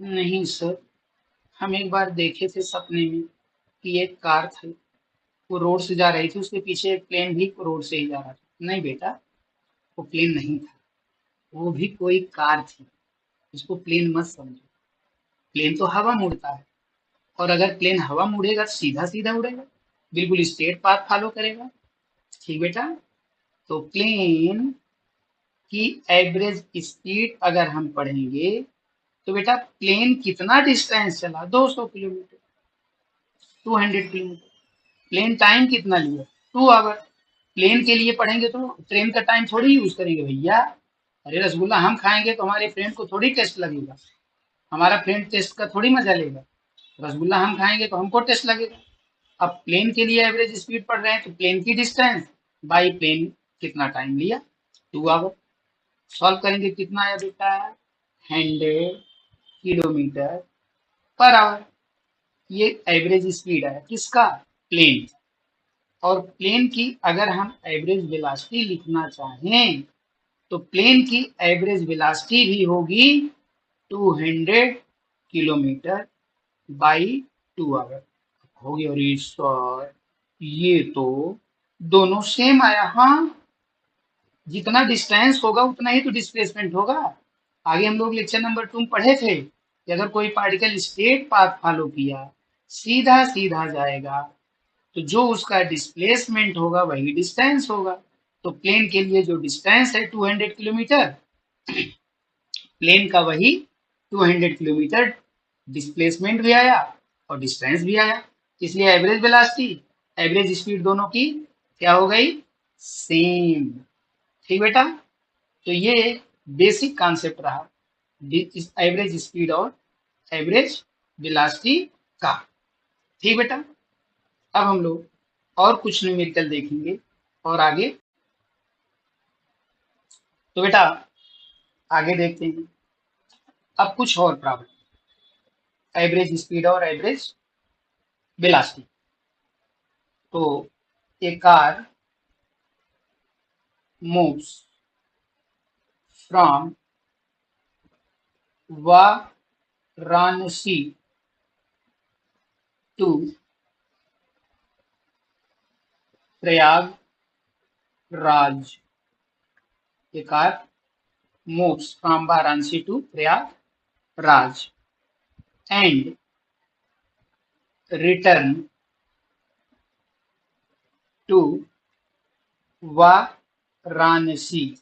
नहीं सर, हम एक बार देखे थे सपने में कि एक कार थी, वो रोड से जा रही थी, उसके पीछे एक प्लेन भी रोड से ही जा रहा था। नहीं बेटा, वो प्लेन नहीं था, वो भी कोई कार थी। उसको प्लेन मत समझो। प्लेन तो हवा में उड़ता है, और अगर प्लेन हवा में उड़ेगा तो सीधा सीधा उड़ेगा, बिल्कुल स्ट्रेट पाथ फॉलो करेगा। ठीक बेटा। तो प्लेन की एवरेज स्पीड अगर हम पढ़ेंगे तो बेटा प्लेन कितना डिस्टेंस चला 200 किलोमीटर, 200 किलोमीटर। प्लेन टाइम कितना लिया 2 आवर। प्लेन के लिए पढ़ेंगे तो ट्रेन का टाइम थोड़ी यूज करेंगे भैया। अरे रसगुल्ला हम खाएंगे तो हमारे फ्रेंड को थोड़ी टेस्ट लगेगा, हमारा फ्रेंड टेस्ट का थोड़ी मजा लेगा। रसगुल्ला हम खाएंगे तो हमको टेस्ट लगेगा। अब प्लेन के लिए एवरेज स्पीड पढ़ रहे हैं तो प्लेन की डिस्टेंस बाई प्लेन कितना टाइम लिया 2 आवर। सॉल्व करेंगे कितना आया बेटा 100 किलोमीटर पर आवर। ये एवरेज स्पीड है किसका प्लेन। और प्लेन की अगर हम एवरेज वेलोसिटी लिखना चाहें तो प्लेन की एवरेज वेलोसिटी भी होगी 200 किलोमीटर बाई 2 आवर होगी। और सर ये तो दोनों सेम आया। हाँ, जितना डिस्टेंस होगा उतना ही तो डिस्प्लेसमेंट होगा। आगे हम लोग लेक्चर नंबर 2 में पढ़े थे कि अगर कोई पार्टिकल स्ट्रेट पाथ फॉलो किया सीधा सीधा जाएगा तो जो उसका डिस्प्लेसमेंट होगा वही डिस्टेंस होगा। तो प्लेन के लिए जो डिस्टेंस है 200 किलोमीटर, प्लेन का वही 200 किलोमीटर डिस्प्लेसमेंट भी आया और डिस्टेंस भी आया। इसलिए एवरेज वेलोसिटी एवरेज स्पीड दोनों की क्या हो गई सेम। ठीक बेटा। तो ये बेसिक कॉन्सेप्ट रहा एवरेज स्पीड और एवरेज वेलोसिटी का। ठीक बेटा। अब हम लोग और कुछ न्यूमेरिकल देखेंगे और आगे। तो बेटा आगे देखते हैं अब कुछ और प्रॉब्लम एवरेज स्पीड और एवरेज वेलोसिटी। तो a car moves from Varanasi to Prayagraj. A car moves from Varanasi to Prayagraj and return to Varanasi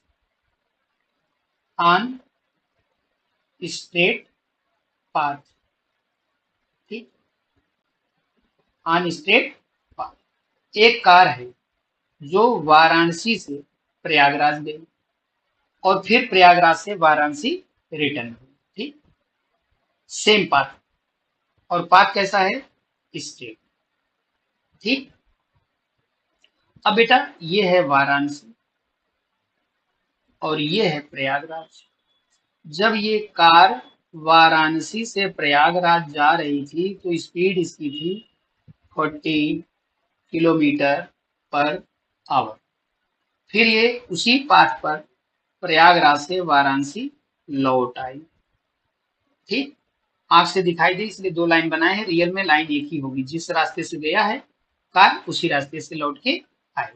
on straight path. ठीक, ऑन स्ट्रेट पाथ। एक कार है जो वाराणसी से प्रयागराज गई और फिर प्रयागराज से वाराणसी रिटर्न हुई। ठीक, सेम पाथ। और पाथ कैसा है स्ट्रेट। ठीक। अब बेटा ये है वाराणसी और ये है प्रयागराज। जब ये कार वाराणसी से प्रयागराज जा रही थी तो स्पीड इसकी थी 40 किलोमीटर पर आवर। फिर ये उसी पाथ पर प्रयागराज से वाराणसी लौट आई। ठीक, आंख से दिखाई दी इसलिए 2 लाइन बनाए हैं, रियल में लाइन एक ही होगी। जिस रास्ते से गया है कार उसी रास्ते से लौट के आए।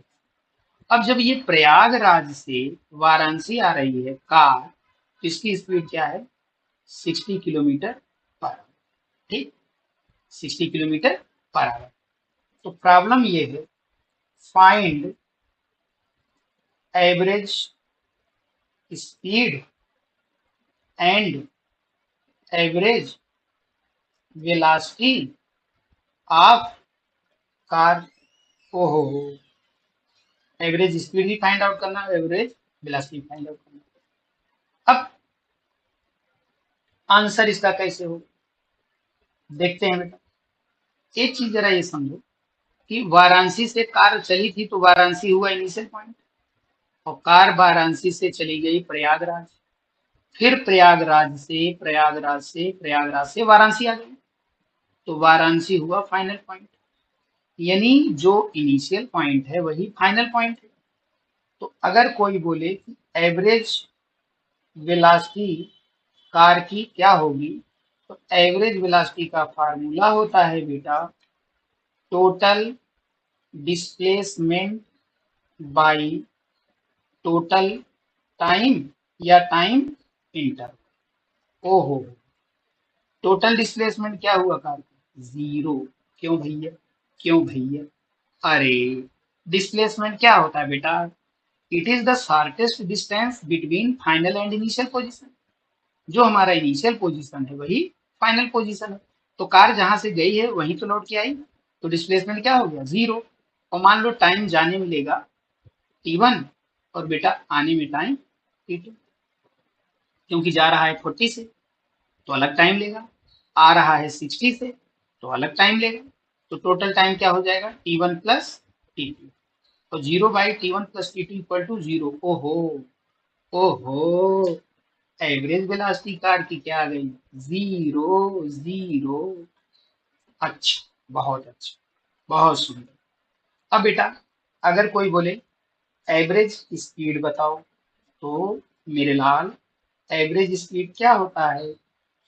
अब जब ये प्रयागराज से वाराणसी आ रही है कार तो इसकी स्पीड क्या है 60 किलोमीटर पर आवर। ठीक, 60 किलोमीटर पर आवर। तो प्रॉब्लम ये है find average speed and average velocity of car, ओहो, एवरेज स्पीड भी फाइंड आउट करना, एवरेज वेलोसिटी फाइंड आउट करना। अब आंसर इसका कैसे हो, देखते हैं बेटा। एक चीज जरा ये समझो कि वाराणसी से कार चली थी तो वाराणसी हुआ इनिशियल पॉइंट, और कार वाराणसी से चली गई प्रयागराज, फिर प्रयागराज से वाराणसी आ गई, तो वाराणसी हुआ फाइनल पॉइंट। यानी जो इनिशियल पॉइंट है वही फाइनल पॉइंट है। तो अगर कोई बोले कि एवरेज वेलोसिटी कार की क्या होगी, तो एवरेज वेलोसिटी का फार्मूला होता है बेटा total displacement by total time या टाइम इंटरवल। ओहो, टोटल डिस्प्लेसमेंट क्या हुआ कार का, जीरो। क्यों भैया, क्यों भैया, अरे डिस्प्लेसमेंट क्या होता है बेटा, it is the shortest distance between final and initial position. जो हमारा इनिशियल पोजीशन है वही फाइनल पोजीशन है। तो कार जहां से गई है वहीं तो लौट के आई, तो डिस्प्लेसमेंट क्या हो गया, जीरो। और मान लो टाइम जाने में लेगा t1 और बेटा आने में टाइम t2, क्योंकि जा रहा है 40 से तो अलग टाइम लेगा, आ रहा है 60 से तो अलग टाइम लेगा। तो टोटल टाइम क्या हो जाएगा, t1 प्लस t2, और 0/t1 plus t2 equal to 0। ओहो, ओहो, एवरेज वेलोसिटी कार की क्या आ गई, जीरो, जीरो। अच्छा, बहुत अच्छा, बहुत सुंदर। अब बेटा अगर कोई बोले एवरेज स्पीड बताओ, तो मेरे लाल एवरेज स्पीड क्या होता है,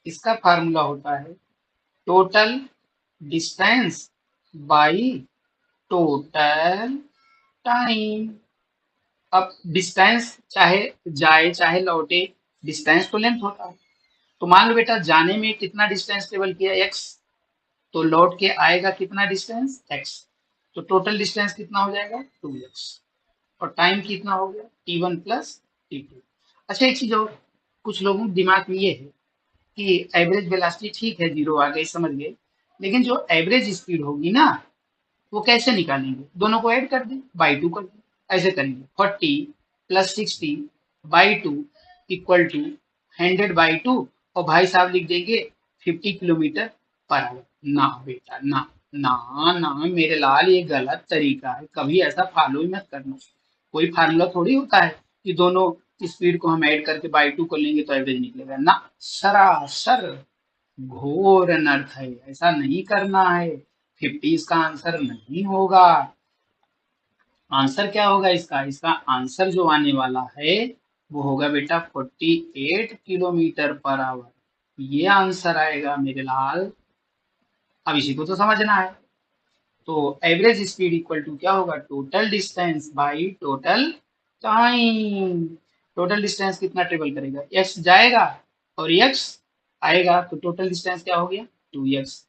इसका फार्मूला होता है total distance by total time. अब डिस्टेंस चाहे जाए चाहे लौटे, डिस्टेंस तो लेंथ होता है। तो मान लो बेटा जाने में कितना डिस्टेंस ट्रेवल किया x, तो लौट के आएगा कितना डिस्टेंस x, तो टोटल डिस्टेंस कितना हो जाएगा 2x, और टाइम कितना हो गया t1 प्लस t2। अच्छा एक चीज और, कुछ लोगों के दिमाग में ये है कि एवरेज वेलोसिटी ठीक है जीरो आ गई समझ गए, लेकिन जो एवरेज स्पीड होगी ना वो कैसे निकालेंगे, दोनों को ऐड कर दें बाई टू कर दें, ऐसे करेंगे 40 + 60/2 इक्वल टू 100/2, और भाई साहब लिख देंगे 50 किलोमीटर पर आवर। ना बेटा ना, ना ना मेरे लाल, ये गलत तरीका है, कभी ऐसा फॉलो ही मत करना। कोई फार्मूला थोड़ी होता है कि दोनों स्पीड को हम ऐड करके बाई टू कर लेंगे तो एवरेज निकलेगा, ना, सरासर घोर अनर्थ है, ऐसा नहीं करना है। 50 इसका आंसर नहीं होगा। आंसर क्या होगा इसका, इसका आंसर जो आने वाला है वो होगा बेटा 48 किलोमीटर पर आवर, ये आंसर आएगा मेरे लाल। अब इसी को तो समझना है। तो एवरेज स्पीड इक्वल टू क्या होगा, total distance by total time. Total distance कितना ट्रेवल करेगा, एक्स जाएगा और एक्स आएगा, तो टोटल डिस्टेंस क्या हो गया 2x,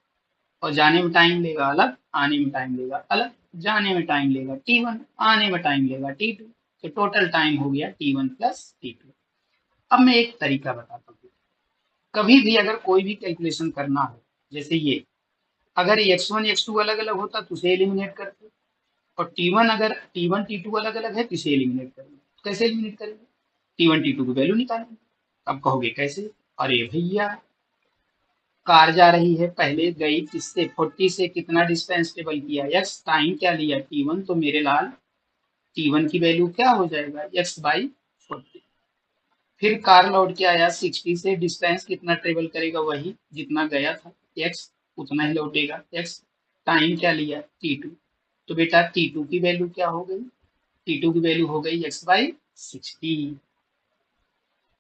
और जाने में टाइम लेगा अलग, आने में टाइम लेगा अलग, जाने में टाइम लेगा t1, आने में टाइम लेगा t2, तो टोटल टाइम हो गया t1 प्लस t2। अब मैं एक तरीका बताता हूँ, कभी भी अगर कोई भी कैलकुलेशन करना हो, जैसे ये अगर x1 x2 अलग अलग होता तो उसे एलिमिनेट करते, और t1 अगर t1 t2 अलग अलग है तो इसे एलिमिनेट करेंगे। कैसे एलिमिनेट करेंगे, t1 t2 की वैल्यू निकालेंगे। अब कहोगे कैसे, अरे भैया कार जा रही है, पहले गई किससे 40 से, कितना डिस्टेंस ट्रेवल किया x, टाइम क्या लिया t1, तो मेरे लाल t1 की वैल्यू क्या हो जाएगा x/40। फिर कार लौट के आया 60 से, डिस्टेंस कितना ट्रेवल करेगा, वही जितना गया था x उतना ही लौटेगा x, टाइम क्या लिया t2, तो बेटा t2 की वैल्यू क्या हो गई, t2 की वैल्यू हो गई x/60।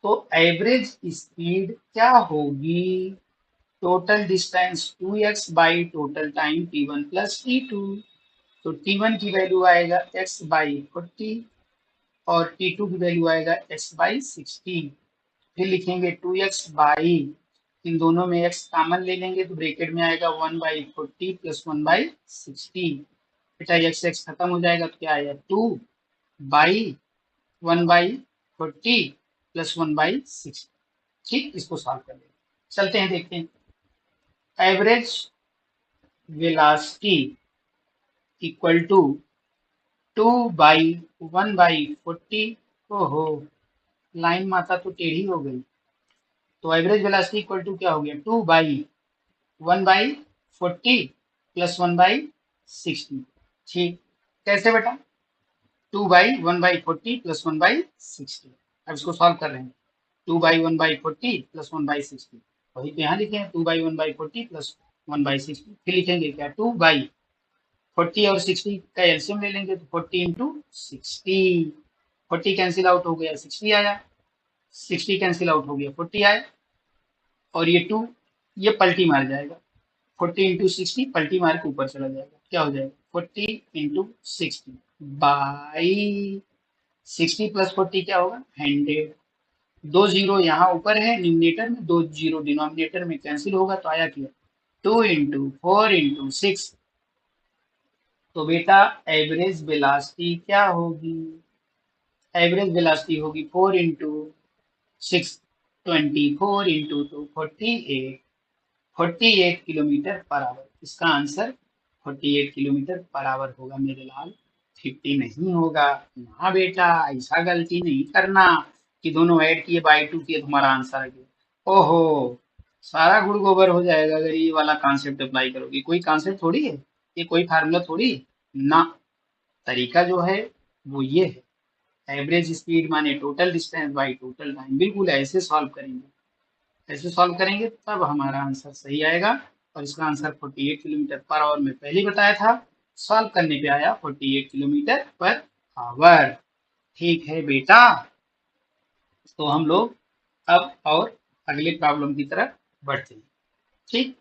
तो एवरेज स्पीड क्या होगी, total distance 2x by total time t1 plus t2। तो t1 की वैल्यू आएगा x/40, और t2 की वैल्यू आएगा x/60। फिर लिखेंगे 2x बाई, इन दोनों में x कॉमन ले लेंगे तो ब्रैकेट में आएगा 1/40 प्लस 1/60। बेटा x x खत्म हो जाएगा तो क्या आएगा 2/1/40 प्लस 1/60। ठीक, इसको सॉल्व कर लेंगे, चलते हैं देखते हैं। Average velocity equal to 2/1/40। ओहो, लाइन माता तो टेढ़ी हो गई। तो एवरेज वेलोसिटी इक्वल टू क्या हो गया, 2/1/40 प्लस 1/60। ठीक, कैसे बेटा, 2/1/40 प्लस 1/60। अब इसको सॉल्व कर रहे हैं। 2/1/40 प्लस 1/60, वही तो यहाँ लिखे हैं 2/1/40 प्लस 1/60। फिर लिखेंगे क्या, 2/40 और 60 का एलसीएम ले लेंगे तो 40 इंटू 60। 40 कैंसिल आउट हो गया, 60 आया, 60 कैंसिल आउट हो गया, 40 आया, और ये 2 ये पलटी मार जाएगा, 40 इंटू 60 पलटी मार के ऊपर चला जाएगा, क्या हो जाएगा 40 इंटू 60 बाई 60 प्लस 40 क्या होगा 100। दो जीरो यहाँ ऊपर है न्यूमिनेटर में, दो जीरो डिनोमिनेटर में कैंसिल होगा, तो आया क्या 2 इंटू 4 इंटू 6। तो बेटा एवरेज वेलोसिटी क्या होगी, एवरेज वेलोसिटी होगी 4 into 6, 24 into 2 48, 48 kilometre per hour. इसका आंसर 48 किलोमीटर पर आवर होगा मेरे लाल, 50 नहीं होगा। ना बेटा, ऐसा गलती नहीं करना कि दोनों ऐड किए बाई 2 किए तुम्हारा आंसर आ गया। ओहो, सारा गुड़ गोबर हो जाएगा अगर ये वाला कॉन्सेप्ट अप्लाई करोगे। कोई कॉन्सेप्ट थोड़ी है ये, कोई फार्मूला थोड़ी है ना। तरीका जो है वो ये है, एवरेज स्पीड माने total distance by total time. बिल्कुल ऐसे सॉल्व करेंगे, ऐसे सॉल्व करेंगे तब हमारा आंसर सही आएगा। और इसका आंसर 48 किलोमीटर पर आवर में पहले ही बताया था, सॉल्व करने पे आया 48 किलोमीटर पर आवर। ठीक है बेटा, तो हम लोग अब और अगले प्रॉब्लम की तरफ बढ़ते हैं। ठीक।